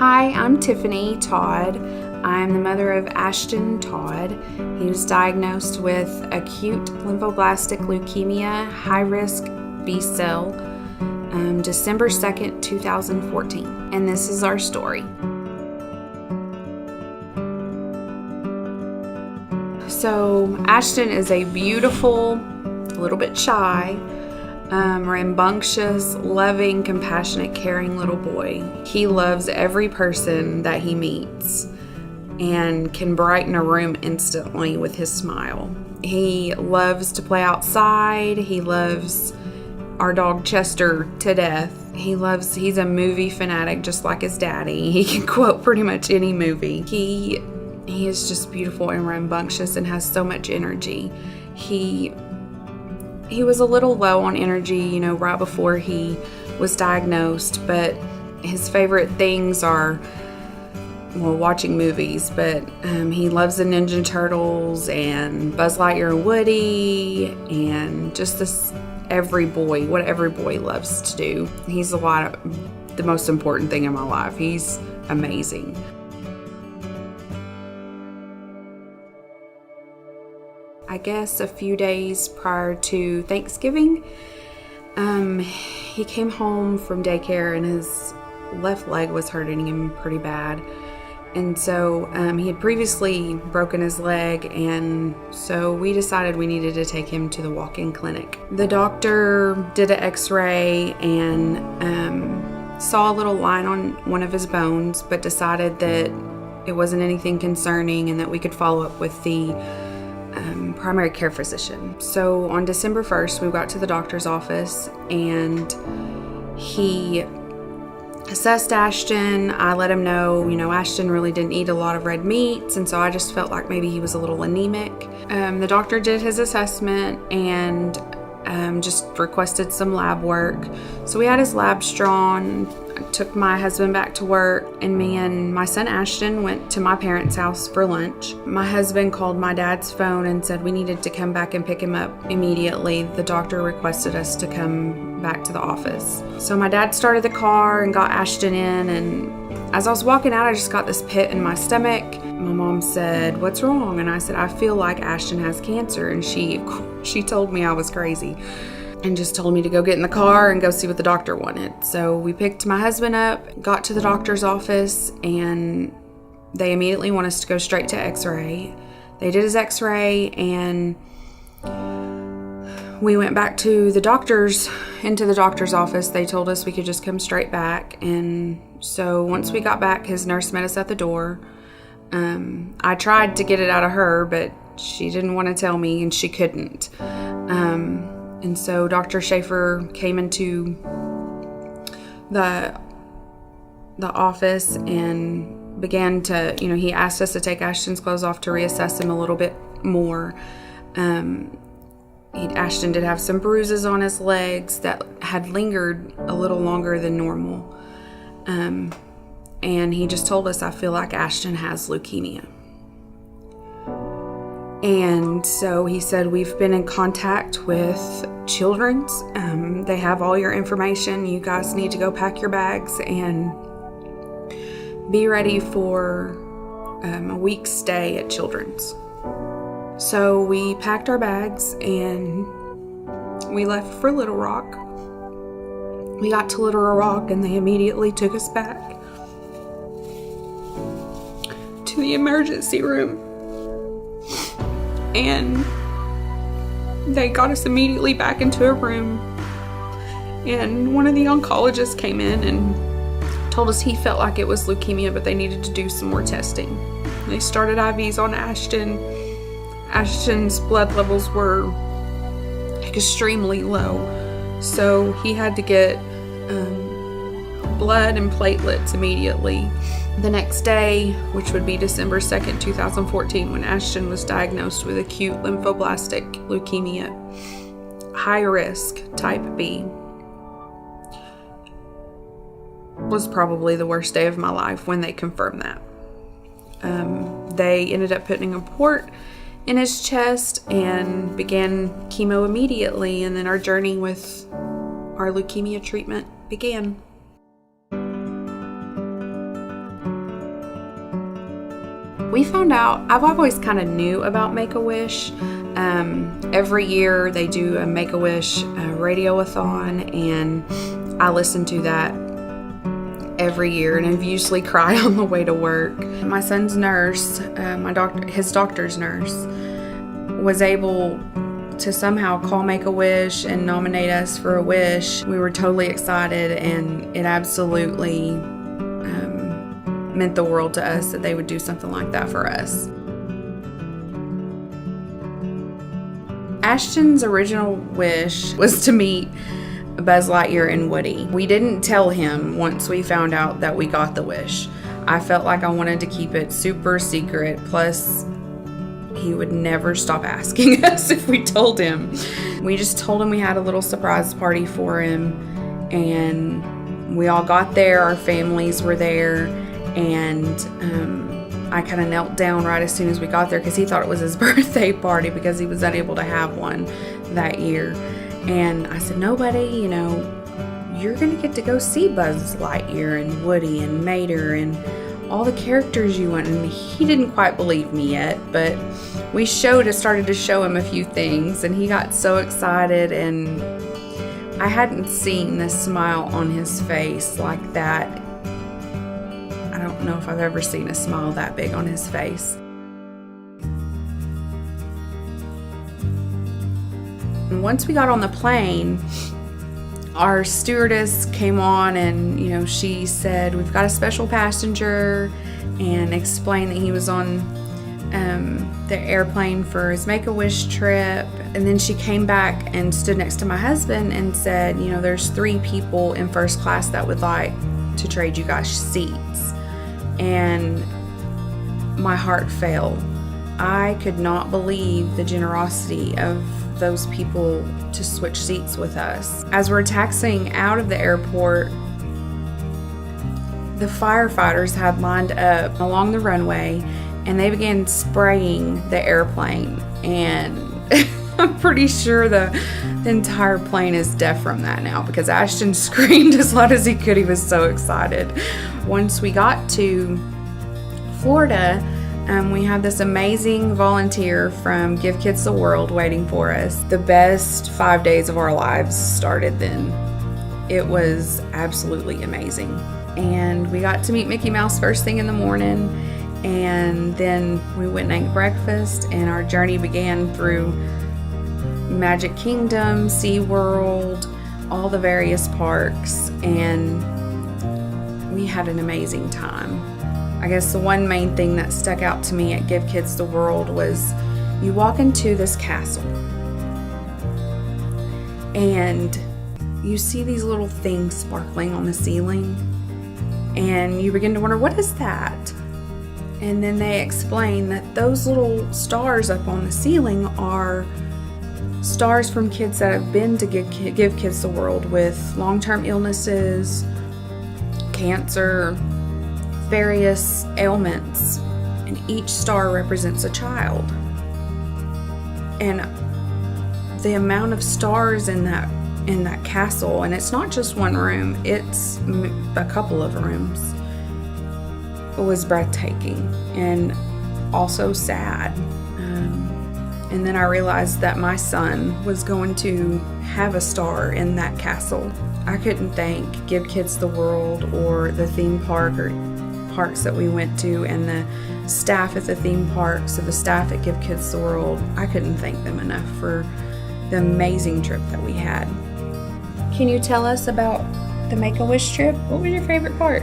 Hi, I'm Tiffany Todd. I'm the mother of Ashton Todd. He was diagnosed with acute lymphoblastic leukemia, high-risk B-cell, December 2nd, 2014. And this is our story. So Ashton is a beautiful, a little bit shy, rambunctious, loving, compassionate, caring little boy. He loves every person that he meets and can brighten a room instantly with his smile. He loves to play outside. He loves our dog Chester to death. He's a movie fanatic just like his daddy. He can quote pretty much any movie. He is just beautiful and rambunctious and has so much energy. He was a little low on energy, right before he was diagnosed, but his favorite things are, watching movies, but he loves the Ninja Turtles and Buzz Lightyear and Woody and just what every boy loves to do. He's the most important thing in my life. He's amazing. I guess a few days prior to Thanksgiving, he came home from daycare and his left leg was hurting him pretty bad. And so he had previously broken his leg, and so we decided we needed to take him to the walk-in clinic. The doctor did an x-ray and saw a little line on one of his bones, but decided that it wasn't anything concerning and that we could follow up with the primary care physician. So on December 1st, we got to the doctor's office and he assessed Ashton. I let him know, Ashton really didn't eat a lot of red meats, and so I just felt like maybe he was a little anemic. The doctor did his assessment and just requested some lab work. So we had his labs drawn. I took my husband back to work, and me and my son Ashton went to my parents' house for lunch. My husband called my dad's phone and said we needed to come back and pick him up immediately. The doctor requested us to come back to the office. So my dad started the car and got Ashton in, and as I was walking out, I just got this pit in my stomach. My mom said, "What's wrong?" And I said, "I feel like Ashton has cancer." And she told me I was crazy and just told me to go get in the car and go see what the doctor wanted. So we picked my husband up, got to the doctor's office, and they immediately want us to go straight to x-ray. They did his x-ray, and we went back into the doctor's office. They told us we could just come straight back. And so once we got back, his nurse met us at the door. I tried to get it out of her, but she didn't want to tell me, and she couldn't. And so Dr. Schaefer came into the office and began to, he asked us to take Ashton's clothes off to reassess him a little bit more. Ashton did have some bruises on his legs that had lingered a little longer than normal. And he just told us, "I feel like Ashton has leukemia." And so he said, "We've been in contact with Children's. They have all your information. You guys need to go pack your bags and be ready for a week's stay at Children's." So we packed our bags and we left for Little Rock. We got to Little Rock and they immediately took us back to the emergency room. And they got us immediately back into a room. And one of the oncologists came in and told us he felt like it was leukemia, but they needed to do some more testing. They started IVs on Ashton. Ashton's blood levels were extremely low. So he had to get blood and platelets immediately. The next day, which would be December 2nd, 2014, when Ashton was diagnosed with acute lymphoblastic leukemia, high risk, type B, was probably the worst day of my life when they confirmed that. They ended up putting a port in his chest and began chemo immediately, and then our journey with our leukemia treatment began. We found out, I've always kind of knew about Make-A-Wish. Every year they do a Make-A-Wish radioathon, and I listen to that every year, and I usually cry on the way to work. My son's nurse, his doctor's nurse, was able to somehow call Make-A-Wish and nominate us for a wish. We were totally excited, and it absolutely meant the world to us that they would do something like that for us. Ashton's original wish was to meet Buzz Lightyear and Woody. We didn't tell him once we found out that we got the wish. I felt like I wanted to keep it super secret, plus he would never stop asking us if we told him. We just told him we had a little surprise party for him, and we all got there, our families were there, and I kind of knelt down right as soon as we got there because he thought it was his birthday party because he was unable to have one that year. And I said, nobody, you're going to get to go see Buzz Lightyear and Woody and Mater and all the characters you want. And he didn't quite believe me yet, but we started to show him a few things, and he got so excited, and I hadn't seen the smile on his face like that. I don't know if I've ever seen a smile that big on his face. And once we got on the plane, our stewardess came on, and she said, we've got a special passenger, and explained that he was on the airplane for his Make-A-Wish trip. And then she came back and stood next to my husband and said, there's 3 people in first class that would like to trade you guys seats. And my heart fell. I could not believe the generosity of those people to switch seats with us. As we're taxiing out of the airport, the firefighters had lined up along the runway, and they began spraying the airplane, and I'm pretty sure the entire plane is deaf from that now because Ashton screamed as loud as he could. He was so excited. Once we got to Florida, we had this amazing volunteer from Give Kids the World waiting for us. The best 5 days of our lives started then. It was absolutely amazing. And we got to meet Mickey Mouse first thing in the morning, and then we went and ate breakfast, and our journey began through Magic Kingdom, SeaWorld, all the various parks, and we had an amazing time. I guess the one main thing that stuck out to me at Give Kids the World was you walk into this castle and you see these little things sparkling on the ceiling, and you begin to wonder, what is that? And then they explain that those little stars up on the ceiling are stars from kids that have been to Give Kids the World with long-term illnesses, cancer, various ailments, and each star represents a child. And the amount of stars in that castle, and it's not just one room, it's a couple of rooms, it was breathtaking and also sad. And then I realized that my son was going to have a star in that castle. I couldn't thank Give Kids the World or the theme park or parks that we went to, and the staff at the theme parks, or the staff at Give Kids the World. I couldn't thank them enough for the amazing trip that we had. Can you tell us about the Make-A-Wish trip? What was your favorite part?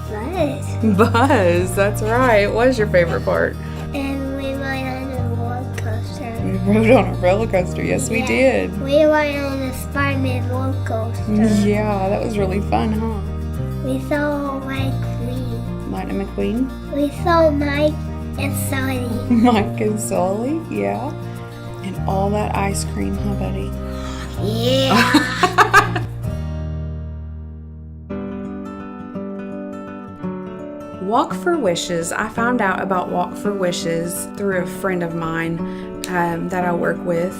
Buzz. Buzz, that's right. It was your favorite part. And we rode on a roller coaster. We rode on a roller coaster. Yes, we did. We rode on a Spider-Man roller coaster. Yeah, that was really fun, huh? We saw Queen. Lightning McQueen. We saw Mike and Sully. Mike and Sully, yeah. And all that ice cream, huh, buddy? Yeah. Walk for Wishes. I found out about Walk for Wishes through a friend of mine that I work with.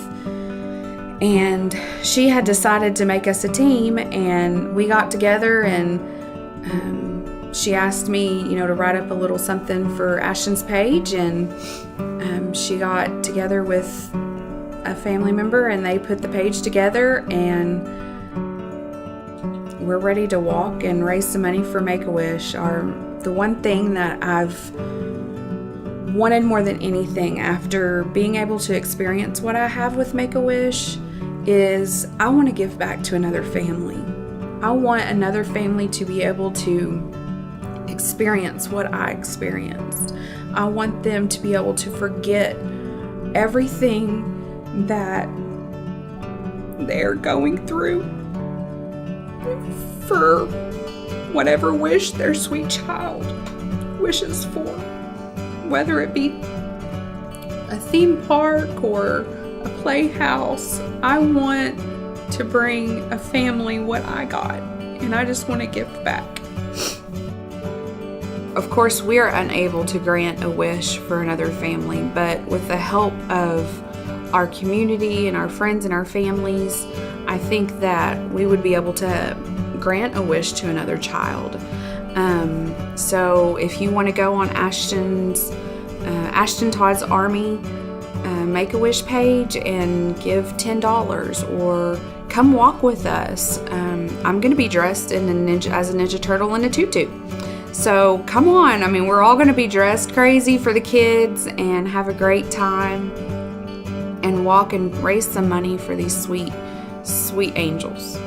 And she had decided to make us a team, and we got together and she asked me, to write up a little something for Ashton's page, and she got together with a family member and they put the page together, and we're ready to walk and raise some money for Make-A-Wish. The one thing that I've wanted more than anything after being able to experience what I have with Make-A-Wish is I want to give back to another family. I want another family to be able to experience what I experienced. I want them to be able to forget everything that they're going through for whatever wish their sweet child wishes for, whether it be a theme park or a playhouse. I want to bring a family what I got, and I just want to give back. Of course, we are unable to grant a wish for another family, but with the help of our community and our friends and our families, I think that we would be able to grant a wish to another child. So if you want to go on Ashton Todd's Army Make-A-Wish page and give $10, or come walk with us. I'm going to be dressed as a Ninja Turtle in a tutu. So come on. We're all going to be dressed crazy for the kids and have a great time and walk and raise some money for these sweet, sweet angels.